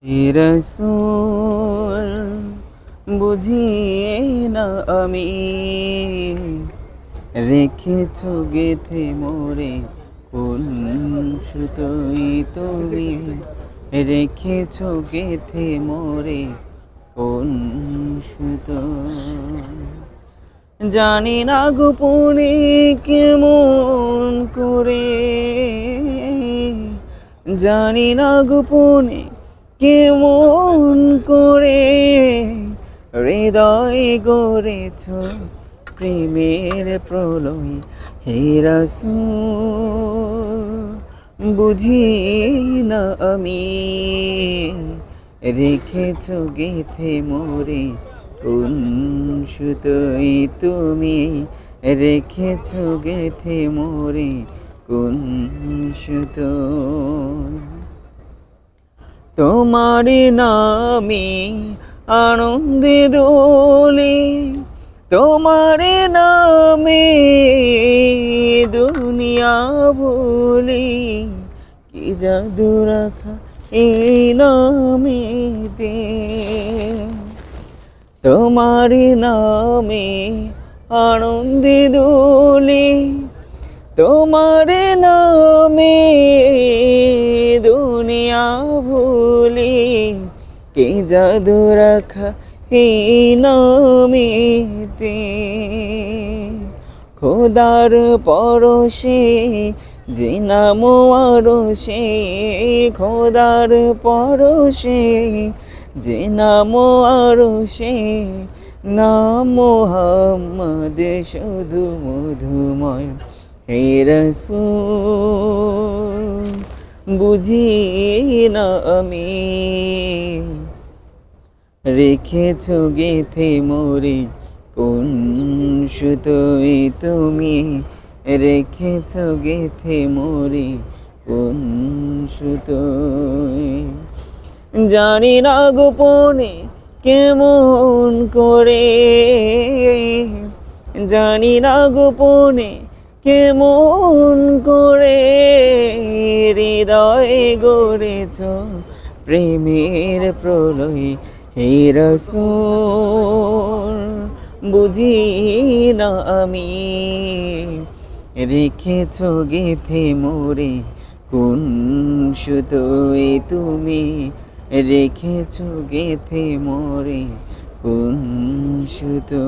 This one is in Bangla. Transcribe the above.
হে রাসূল বুঝি না আমি, রেখেছ গেথে মোরে কোন সুতোয় তুমি, রেখেছ গেথে মোরে কোন সুতো। জানি না গোপনে কেমন করে, জানি না গোপনে কেমন করে হৃদয় গড়েছ প্রেমের প্রলয়। হে রাসূল বুঝি না আমি, রেখেছ গেথে মোরে কোন সুতোয় তুমি, রেখেছ গেথে মোরে কোন সুতো। তোমার নামে আনন্দে দোলে, তোমার নামে দুনিয়া ভুলি, কি জাদু রাখা এই নামেতে। তোমার নামে আনন্দে দোলে, তোমার নামে দুনিয়া ভুলি, কে জাদু রাখা এই নামেতে। খোদার পরশে যে নাম আরশে, খোদার পরশে যে নাম আরশে, নাম মুহাম্মদ শুধু মধুময়। হে রাসূল বুঝি না আমি, রেখেছ গেথে মোরে কোন সুতোয় তুমি, রেখেছ গেথে মোরে কোন সুতোয়। জানি না গোপনে কেমন করে, জানি না গোপনে কেমন করে হৃদয় গড়েছ প্রেমের প্রলয়। হে রাসূল বুঝি না আমি, রেখেছ গেথে মোরে কোন সুতোয় তুমি, রেখেছ গেথে মোরে কোন সুতো।